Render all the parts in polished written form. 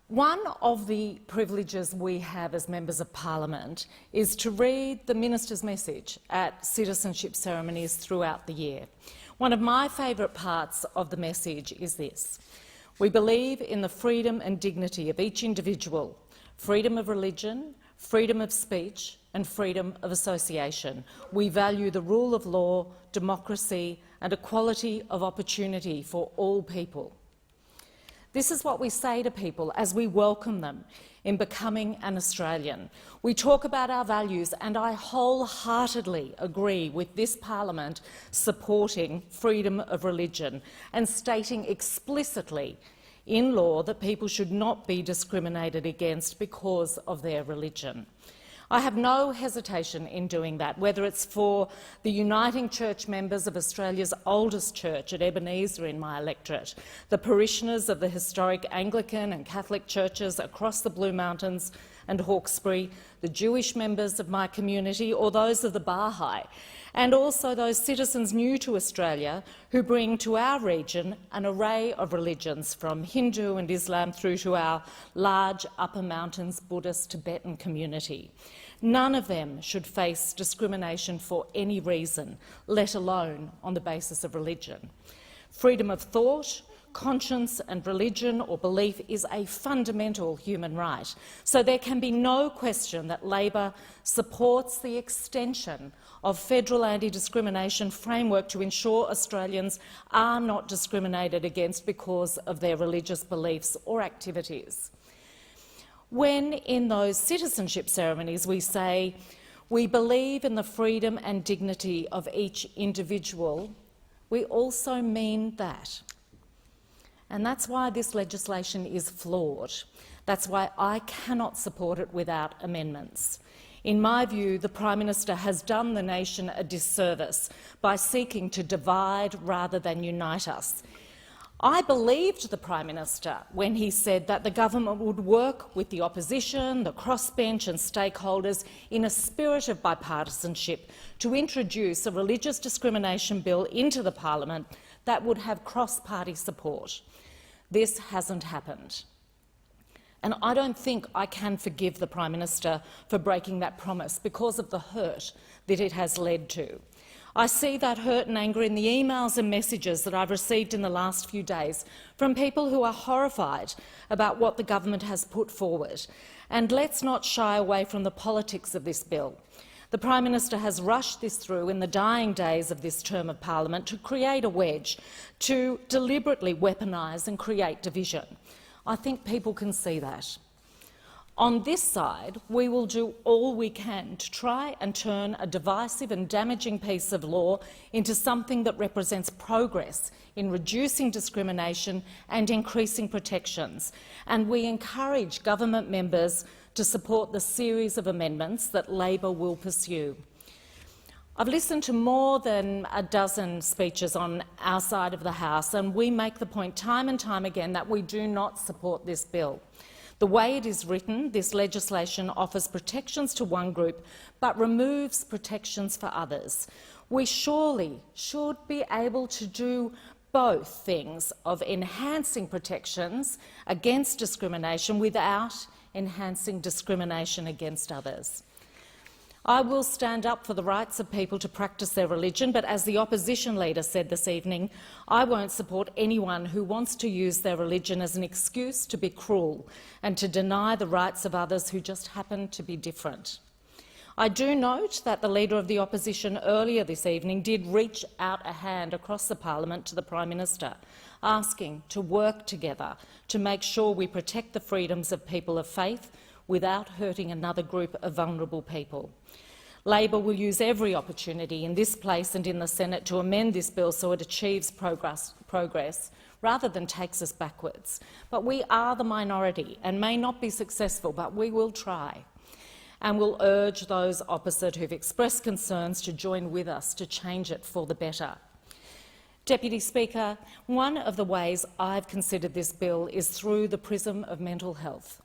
One of the privileges we have as members of parliament is to read the minister's message at citizenship ceremonies throughout the year. One of my favourite parts of the message is this: we believe in the freedom and dignity of each individual, freedom of religion, freedom of speech and freedom of association. We value the rule of law, democracy and equality of opportunity for all people. This is what we say to people as we welcome them in becoming an Australian. We talk about our values, and I wholeheartedly agree with this parliament supporting freedom of religion and stating explicitly in law that people should not be discriminated against because of their religion. I have no hesitation in doing that, whether it's for the uniting church members of Australia's oldest church at Ebenezer in my electorate, the parishioners of the historic Anglican and Catholic churches across the Blue Mountains and Hawkesbury, the Jewish members of my community, or those of the Baha'i, and also those citizens new to Australia who bring to our region an array of religions, from Hindu and Islam through to our large Upper Mountains Buddhist Tibetan community. None of them should face discrimination for any reason, let alone on the basis of religion. Freedom of thought, conscience and religion or belief is a fundamental human right, so there can be no question that Labor supports the extension of federal anti-discrimination framework to ensure Australians are not discriminated against because of their religious beliefs or activities. When in those citizenship ceremonies we say we believe in the freedom and dignity of each individual, we also mean that. And that's why this legislation is flawed. That's why I cannot support it without amendments. In my view, the Prime Minister has done the nation a disservice by seeking to divide rather than unite us. I believed the Prime Minister when he said that the government would work with the opposition, the crossbench and stakeholders in a spirit of bipartisanship to introduce a religious discrimination bill into the parliament that would have cross-party support. This hasn't happened. And I don't think I can forgive the Prime Minister for breaking that promise because of the hurt that it has led to. I see that hurt and anger in the emails and messages that I've received in the last few days from people who are horrified about what the government has put forward. And let's not shy away from the politics of this bill. The Prime Minister has rushed this through in the dying days of this term of parliament to create a wedge, to deliberately weaponise and create division. I think people can see that. On this side, we will do all we can to try and turn a divisive and damaging piece of law into something that represents progress in reducing discrimination and increasing protections. And we encourage government members to support the series of amendments that Labor will pursue. I've listened to more than a dozen speeches on our side of the House, and we make the point time and time again that we do not support this bill. The way it is written, this legislation offers protections to one group but removes protections for others. We surely should be able to do both things of enhancing protections against discrimination without enhancing discrimination against others. I will stand up for the rights of people to practice their religion, but as the opposition leader said this evening, I won't support anyone who wants to use their religion as an excuse to be cruel and to deny the rights of others who just happen to be different. I do note that the Leader of the Opposition earlier this evening did reach out a hand across the parliament to the Prime Minister, asking to work together to make sure we protect the freedoms of people of faith without hurting another group of vulnerable people. Labor will use every opportunity in this place and in the Senate to amend this bill so it achieves progress rather than takes us backwards. But we are the minority and may not be successful, but we will try. And we'll urge those opposite who've expressed concerns to join with us to change it for the better. Deputy Speaker, one of the ways I've considered this bill is through the prism of mental health.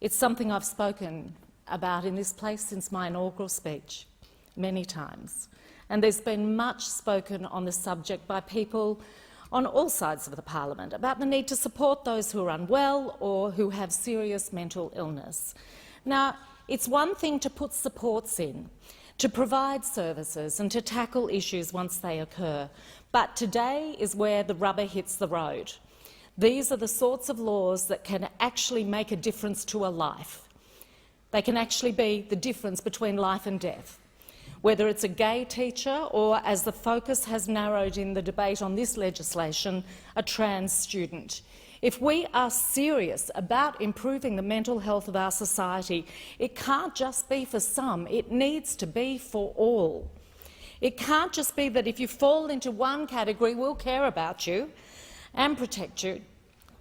It's something I've spoken about in this place since my inaugural speech, many times. And there's been much spoken on the subject by people on all sides of the parliament about the need to support those who are unwell or who have serious mental illness. Now, it's one thing to put supports in, to provide services and to tackle issues once they occur, but today is where the rubber hits the road. These are the sorts of laws that can actually make a difference to a life. They can actually be the difference between life and death. Whether it's a gay teacher or, as the focus has narrowed in the debate on this legislation, a trans student. If we are serious about improving the mental health of our society, it can't just be for some, it needs to be for all. It can't just be that if you fall into one category, we'll care about you and protect you,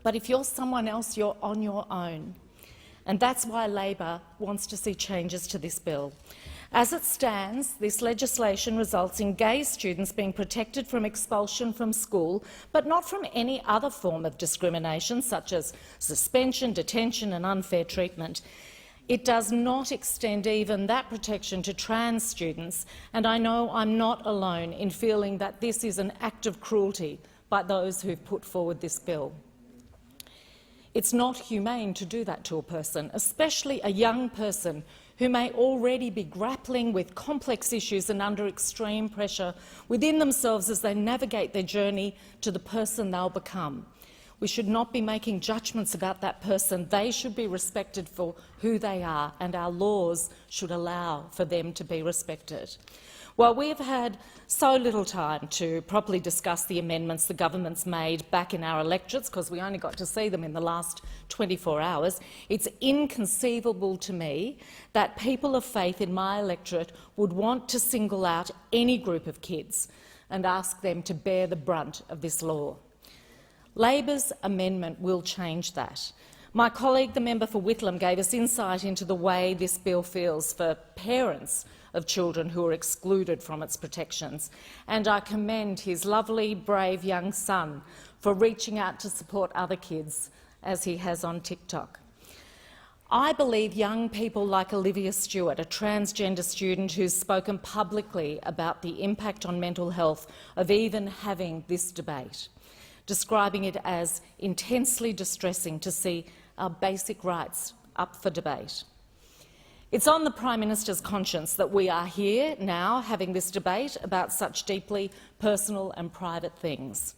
but if you're someone else, you're on your own. And that's why Labor wants to see changes to this bill. As it stands, this legislation results in gay students being protected from expulsion from school, but not from any other form of discrimination, such as suspension, detention and unfair treatment. It does not extend even that protection to trans students, and I know I'm not alone in feeling that this is an act of cruelty by those who've put forward this bill. It's not humane to do that to a person, especially a young person who may already be grappling with complex issues and under extreme pressure within themselves as they navigate their journey to the person they'll become. We should not be making judgments about that person. They should be respected for who they are, and our laws should allow for them to be respected. While we have had so little time to properly discuss the amendments the government's made back in our electorates, because we only got to see them in the last 24 hours, it's inconceivable to me that people of faith in my electorate would want to single out any group of kids and ask them to bear the brunt of this law. Labor's amendment will change that. My colleague, the member for Whitlam, gave us insight into the way this bill feels for parents of children who are excluded from its protections, and I commend his lovely, brave young son for reaching out to support other kids, as he has on TikTok. I believe young people like Olivia Stewart, a transgender student who's spoken publicly about the impact on mental health of even having this debate, describing it as intensely distressing to see our basic rights up for debate. It's on the Prime Minister's conscience that we are here now having this debate about such deeply personal and private things.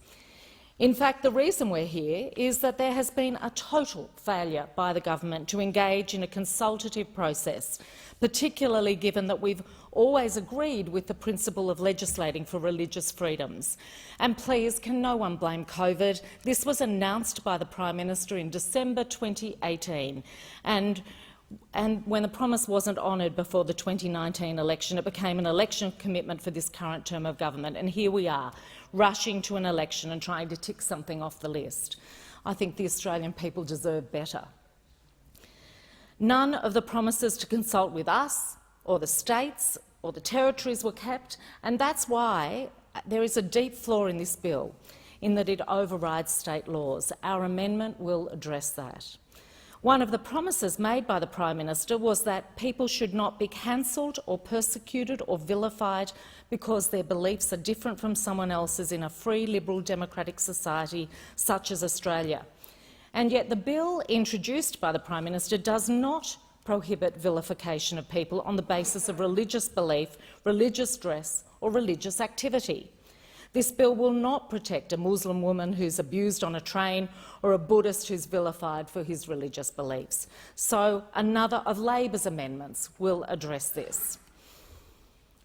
In fact, the reason we're here is that there has been a total failure by the government to engage in a consultative process, particularly given that we've always agreed with the principle of legislating for religious freedoms. And please, can no one blame COVID? This was announced by the Prime Minister in December 2018, and when the promise wasn't honoured before the 2019 election, it became an election commitment for this current term of government. And here we are, rushing to an election and trying to tick something off the list. I think the Australian people deserve better. None of the promises to consult with us or the states or the territories were kept, and that's why there is a deep flaw in this bill, in that it overrides state laws. Our amendment will address that. One of the promises made by the Prime Minister was that people should not be cancelled or persecuted or vilified because their beliefs are different from someone else's in a free, liberal, democratic society such as Australia. And yet the bill introduced by the Prime Minister does not prohibit vilification of people on the basis of religious belief, religious dress or religious activity. This bill will not protect a Muslim woman who's abused on a train or a Buddhist who's vilified for his religious beliefs. So another of Labor's amendments will address this.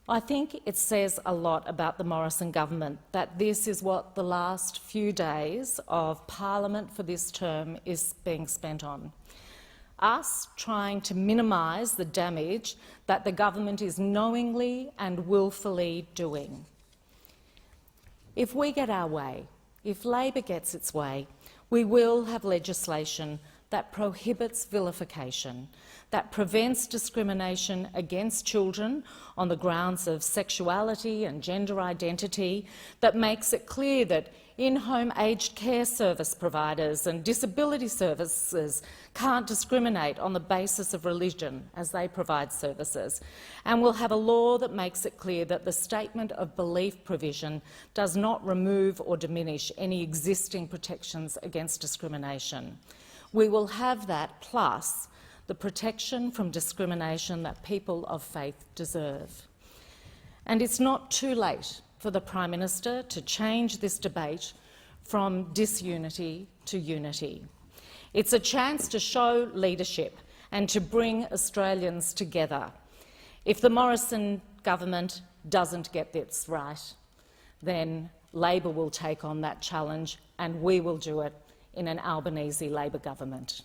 I think it says a lot about the Morrison government that this is what the last few days of Parliament for this term is being spent on. Us trying to minimise the damage that the government is knowingly and willfully doing. If we get our way, if Labor gets its way, we will have legislation that prohibits vilification, that prevents discrimination against children on the grounds of sexuality and gender identity, that makes it clear that in-home aged care service providers and disability services can't discriminate on the basis of religion as they provide services, and we'll have a law that makes it clear that the statement of belief provision does not remove or diminish any existing protections against discrimination. We will have that plus the protection from discrimination that people of faith deserve. And it's not too late for the Prime Minister to change this debate from disunity to unity. It's a chance to show leadership and to bring Australians together. If the Morrison government doesn't get this right, then Labor will take on that challenge and we will do it in an Albanese Labor government.